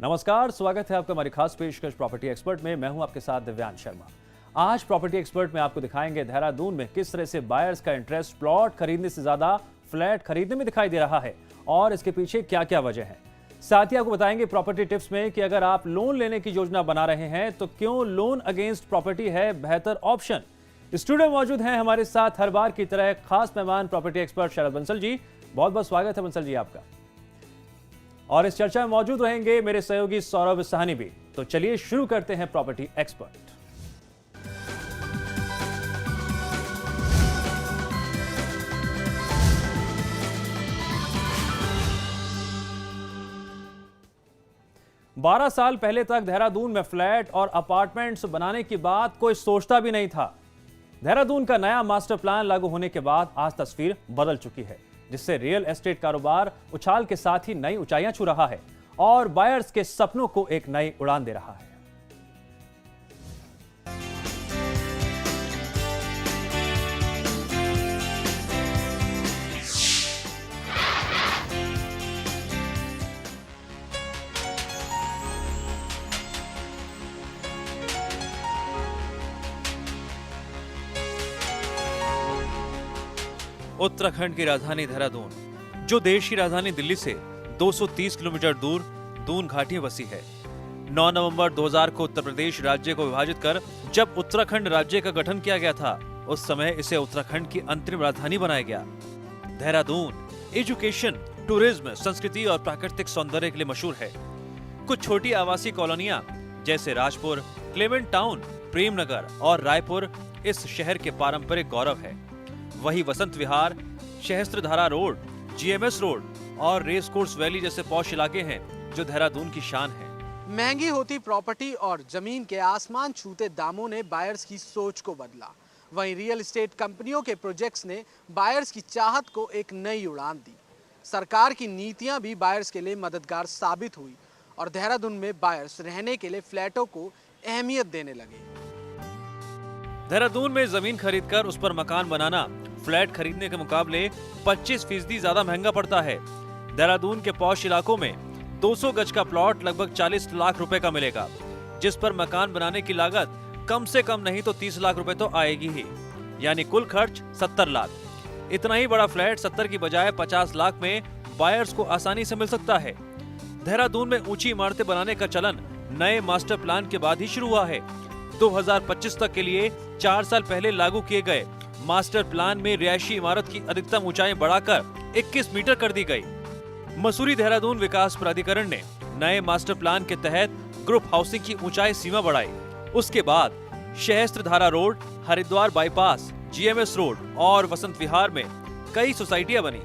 नमस्कार, स्वागत है आपका हमारी खास पेशकश प्रॉपर्टी एक्सपर्ट में। मैं हूं आपके साथ दिव्यांश शर्मा। आज प्रॉपर्टी एक्सपर्ट में आपको दिखाएंगे देहरादून में किस तरह से बायर्स का इंटरेस्ट प्लॉट खरीदने से ज्यादा फ्लैट खरीदने में दिखाई दे रहा है और इसके पीछे क्या क्या वजह है। साथ ही आपको बताएंगे प्रॉपर्टी टिप्स में कि अगर आप लोन लेने की योजना बना रहे हैं तो क्यों लोन अगेंस्ट प्रॉपर्टी है बेहतर ऑप्शन। स्टूडियो में मौजूद हैं हमारे साथ हर बार की तरह खास मेहमान प्रॉपर्टी एक्सपर्ट शरद बंसल जी। बहुत बहुत स्वागत है बंसल जी आपका। और इस चर्चा में मौजूद रहेंगे मेरे सहयोगी सौरभ साहनी भी। तो चलिए शुरू करते हैं प्रॉपर्टी एक्सपर्ट। बारह साल पहले तक देहरादून में फ्लैट और अपार्टमेंट्स बनाने की बात कोई सोचता भी नहीं था। देहरादून का नया मास्टर प्लान लागू होने के बाद आज तस्वीर बदल चुकी है, जिससे रियल एस्टेट कारोबार उछाल के साथ ही नई ऊंचाइयां छू रहा है और बायर्स के सपनों को एक नई उड़ान दे रहा है। उत्तराखंड की राजधानी देहरादून, जो देश की राजधानी दिल्ली से 230 किलोमीटर दूर दून घाटी में बसी है। 9 नवंबर 2000 को उत्तर प्रदेश राज्य को विभाजित कर जब उत्तराखंड राज्य का गठन किया गया था, उस समय इसे उत्तराखंड की अंतरिम राजधानी बनाया गया। देहरादून एजुकेशन, टूरिज्म, संस्कृति और प्राकृतिक सौंदर्य के लिए मशहूर है। कुछ छोटी आवासीय कॉलोनियां जैसे राजपुर, क्लेमेंट टाउन, प्रेमनगर और रायपुर इस शहर के पारंपरिक गौरव है। वही Vasant Vihar, Sahastradhara road, GMS road और रेस कोर्स वैली जैसे पॉश इलाके हैं जो देहरादून की शान है। महंगी होती प्रॉपर्टी और जमीन के आसमान छूते दामों ने बायर्स की सोच को बदला। वहीं रियल एस्टेट कंपनियों के प्रोजेक्ट्स ने बायर्स की चाहत को एक नई उड़ान दी। सरकार की नीतियां भी बायर्स के लिए मददगार साबित हुई और देहरादून में बायर्स रहने के लिए फ्लैटों को अहमियत देने लगे। देहरादून में जमीन खरीदकर उस पर मकान बनाना फ्लैट खरीदने के मुकाबले 25% ज्यादा महंगा पड़ता है। देहरादून के पॉश इलाकों में 200 गज का प्लॉट लगभग 40 लाख रुपए का मिलेगा, जिस पर मकान बनाने की लागत कम से कम नहीं तो 30 लाख रुपए तो आएगी ही, यानी कुल खर्च 70 लाख। इतना ही बड़ा फ्लैट 70 की बजाय 50 लाख में बायर्स को आसानी से मिल सकता है। देहरादून में ऊंची इमारतें बनाने का चलन नए मास्टर प्लान के बाद ही शुरू हुआ है। 2025 तक के लिए 4 साल पहले लागू किए गए मास्टर प्लान में रिहायशी इमारत की अधिकतम ऊंचाई बढ़ाकर 21 मीटर कर दी गई। मसूरी देहरादून विकास प्राधिकरण ने नए मास्टर प्लान के तहत ग्रुप हाउसिंग की ऊंचाई सीमा बढ़ाई। उसके बाद Sahastradhara road, Haridwar bypass, GMS road और वसंत विहार में कई सोसाइटियां बनी।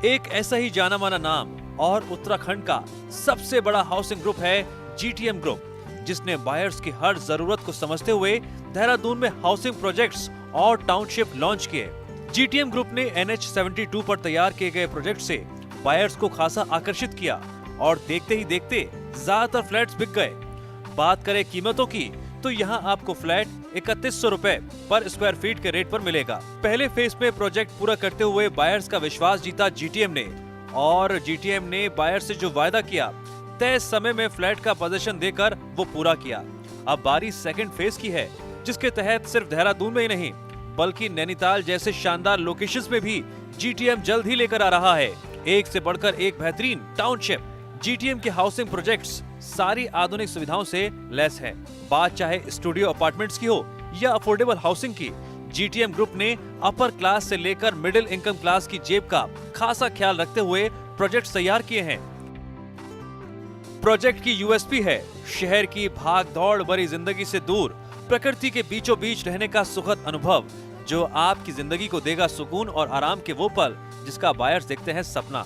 एक ऐसा ही जाना माना नाम और उत्तराखंड का सबसे बड़ा हाउसिंग ग्रुप है जीटीएम ग्रुप, जिसने बायर्स की हर जरूरत को समझते हुए देहरादून में हाउसिंग प्रोजेक्ट्स और टाउनशिप लॉन्च किए। जीटीएम ग्रुप ने NH-72 पर तैयार किए गए प्रोजेक्ट से बायर्स को खासा आकर्षित किया और देखते ही देखते ज्यादातर फ्लैट्स बिक गए। बात करें कीमतों की तो यहाँ आपको फ्लैट 3100 रुपए पर स्क्वायर फीट के रेट पर मिलेगा। पहले फेज में प्रोजेक्ट पूरा करते हुए बायर्स का विश्वास जीता जीटीएम ने, और जीटीएम ने बायर्स से जो वायदा किया तय समय में फ्लैट का पोजीशन देकर वो पूरा किया। अब बारी सेकंड फेज की है, जिसके तहत सिर्फ देहरादून में ही नहीं बल्कि नैनीताल जैसे शानदार लोकेशंस में भी जीटीएम जल्द ही लेकर आ रहा है एक से बढ़कर एक बेहतरीन टाउनशिप। जीटीएम के हाउसिंग प्रोजेक्ट्स सारी आधुनिक सुविधाओं से लैस है। बात चाहे स्टूडियो अपार्टमेंट्स की हो या अफोर्डेबल हाउसिंग की, जीटीएम ग्रुप ने अपर क्लास से लेकर मिडिल इनकम क्लास की जेब का खासा ख्याल रखते हुए प्रोजेक्ट तैयार किए हैं। प्रोजेक्ट की यूएसपी है शहर की भाग दौड़ भरी जिंदगी से दूर प्रकृति के बीचों बीच रहने का सुखद अनुभव, जो आपकी जिंदगी को देगा सुकून और आराम के वो पल जिसका बायर्स देखते हैं सपना।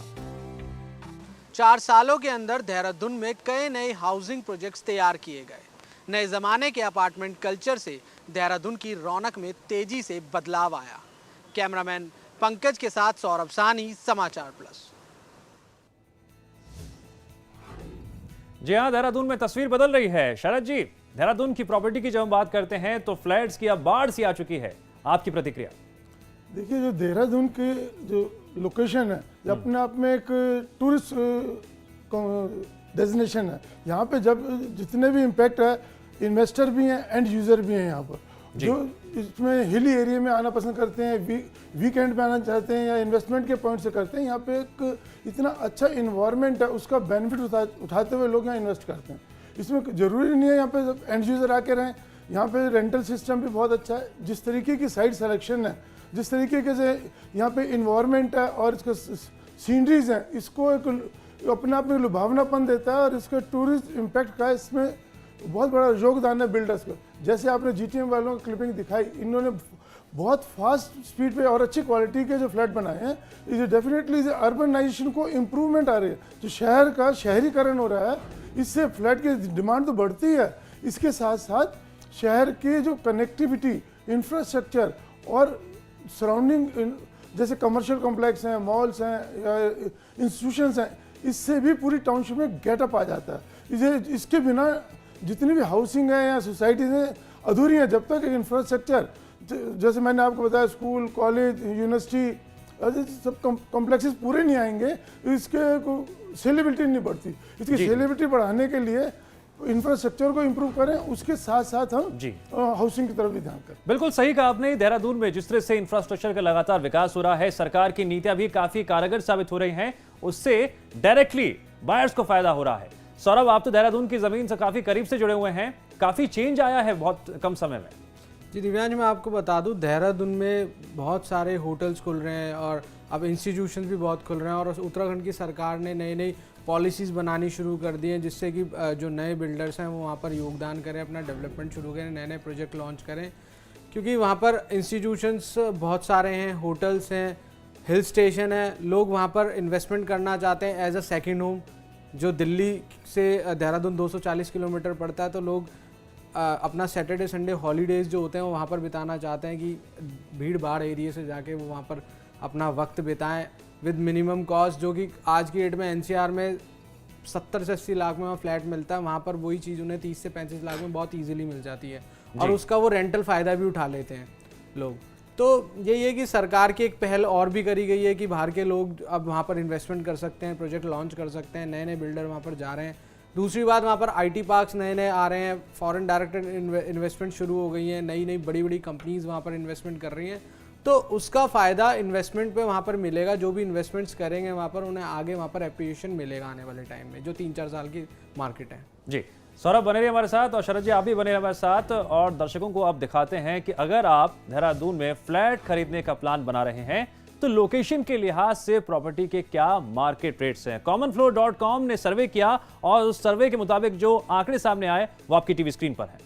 4 सालों के अंदर देहरादून में कई नए हाउसिंग प्रोजेक्ट्स तैयार किए गए। नए जमाने के अपार्टमेंट कल्चर से देहरादून की रौनक में तेजी से बदलाव आया। कैमरामैन पंकज के साथ सौरभ साहनी, समाचार प्लस। जी हाँ, देहरादून में तस्वीर बदल रही है। शरद जी, देहरादून की प्रॉपर्टी की जब हम बात करते हैं तो फ्लैट्स की अब बाढ़ सी आ चुकी है, आपकी प्रतिक्रिया? देखिए, जो देहरादून के जो लोकेशन है, ये अपने आप में एक टूरिस्ट डेजिग्नेशन है। यहाँ पे जब जितने भी इम्पैक्ट है, इन्वेस्टर भी हैं, एंड यूज़र भी हैं यहाँ पर, जो इसमें हिली एरिया में आना पसंद करते हैं, वीकेंड में आना चाहते हैं या इन्वेस्टमेंट के पॉइंट से करते हैं। यहाँ पे एक इतना अच्छा इन्वायरमेंट है, उसका बेनिफिट उठाते हुए लोग यहाँ इन्वेस्ट करते हैं। इसमें ज़रूरी नहीं है यहाँ पे एंड यूज़र आके रहें, यहाँ पे रेंटल सिस्टम भी बहुत अच्छा है। जिस तरीके की साइट सिलेक्शन है, जिस तरीके से यहाँ पे इन्वायरमेंट है और इसका सीनरीज हैं, इसको एक अपने आप में लुभावनापन देता है और इसका टूरिस्ट इम्पैक्ट का इसमें बहुत बड़ा योगदान है बिल्डर्स का। जैसे आपने जीटीएम वालों की क्लिपिंग दिखाई, इन्होंने बहुत फास्ट स्पीड पे और अच्छी क्वालिटी के जो फ्लैट बनाए हैं, इसे डेफिनेटली इसे अर्बनाइजेशन को इम्प्रूवमेंट आ रही है। जो शहर का शहरीकरण हो रहा है, इससे फ्लैट की डिमांड तो बढ़ती है, इसके साथ साथ शहर की जो कनेक्टिविटी, इंफ्रास्ट्रक्चर और सराउंडिंग जैसे कमर्शियल कॉम्प्लेक्स हैं, मॉल्स हैं या इंस्टीट्यूशंस हैं, इससे भी पूरी टाउनशिप में गेटअप आ जाता है। इसके बिना जितनी भी हाउसिंग है या सोसाइटीज हैं अधूरी हैं, जब तक एक इंफ्रास्ट्रक्चर, जैसे मैंने आपको बताया, स्कूल, कॉलेज, यूनिवर्सिटी, सब कॉम्प्लेक्सेस पूरे नहीं आएंगे, इसके सेलेबिलिटी नहीं बढ़ती। इसकी सेलेबिलिटी बढ़ाने के लिए इंफ्रास्ट्रक्चर को इंप्रूव करें, उसके साथ साथ हम हाउसिंग की तरफ भी ध्यान करें। बिल्कुल सही कहा आपने। देहरादून में जिस तरह से इंफ्रास्ट्रक्चर का लगातार विकास हो रहा है, सरकार की नीतियां भी काफी कारगर साबित हो रही हैं, उससे डायरेक्टली बायर्स को फायदा हो रहा है। सौरभ, आप तो देहरादून की जमीन से काफी करीब से जुड़े हुए हैं, काफी चेंज आया है बहुत कम समय में। जी दिव्यांश, मैं आपको बता दूं, देहरादून में बहुत सारे होटल्स खुल रहे हैं और अब इंस्टीट्यूशंस भी बहुत खुल रहे हैं और उत्तराखंड की सरकार ने नई नई पॉलिसीज़ बनानी शुरू कर दी हैं, जिससे कि जो नए बिल्डर्स हैं वो वहाँ पर योगदान करें, अपना डेवलपमेंट शुरू करें, नए नए प्रोजेक्ट लॉन्च करें। क्योंकि वहाँ पर इंस्टीट्यूशंस बहुत सारे हैं, होटल्स हैं, हिल स्टेशन है, लोग वहाँ पर इन्वेस्टमेंट करना चाहते हैं एज अ सेकेंड होम। जो दिल्ली से देहरादून 240 किलोमीटर पड़ता है, तो लोग अपना सैटरडे संडे हॉलीडेज़ जो होते हैं वो वहाँ पर बिताना चाहते हैं कि भीड़ भाड़ एरिया से जाके वो वहाँ पर अपना वक्त बिताएं विद मिनिमम कॉस्ट, जो कि आज की डेट में एनसीआर में 70 से 80 लाख में वहाँ फ्लैट मिलता है, वहाँ पर वही चीज़ उन्हें 30 से 35 लाख में बहुत ईजिली मिल जाती है और उसका वो रेंटल फ़ायदा भी उठा लेते हैं लोग। तो यही है कि सरकार की एक पहल और भी करी गई है कि बाहर के लोग अब वहाँ पर इन्वेस्टमेंट कर सकते हैं, प्रोजेक्ट लॉन्च कर सकते हैं, नए नए बिल्डर वहाँ पर जा रहे हैं। दूसरी बात, वहाँ पर आईटी पार्क्स नए नए आ रहे हैं, फॉरेन डायरेक्ट इन्वेस्टमेंट शुरू हो गई हैं, नई नई बड़ी बड़ी कंपनीज वहाँ पर इन्वेस्टमेंट कर रही हैं, तो उसका फ़ायदा इन्वेस्टमेंट पे वहाँ पर मिलेगा। जो भी इन्वेस्टमेंट्स करेंगे वहाँ पर उन्हें आगे वहाँ पर एप्रिसिएशन मिलेगा आने वाले टाइम में, जो 3-4 साल की मार्केट है। जी सौरभ बने रहिए हमारे साथ और शरद जी आप भी बने रहिए हमारे साथ। और दर्शकों को अब दिखाते हैं कि अगर आप देहरादून में फ्लैट खरीदने का प्लान बना रहे हैं तो लोकेशन के लिहाज से प्रॉपर्टी के क्या मार्केट रेट्स हैं। commonfloor.com ने सर्वे किया और उस सर्वे के मुताबिक जो आंकड़े सामने आए वो आपकी टीवी स्क्रीन पर है।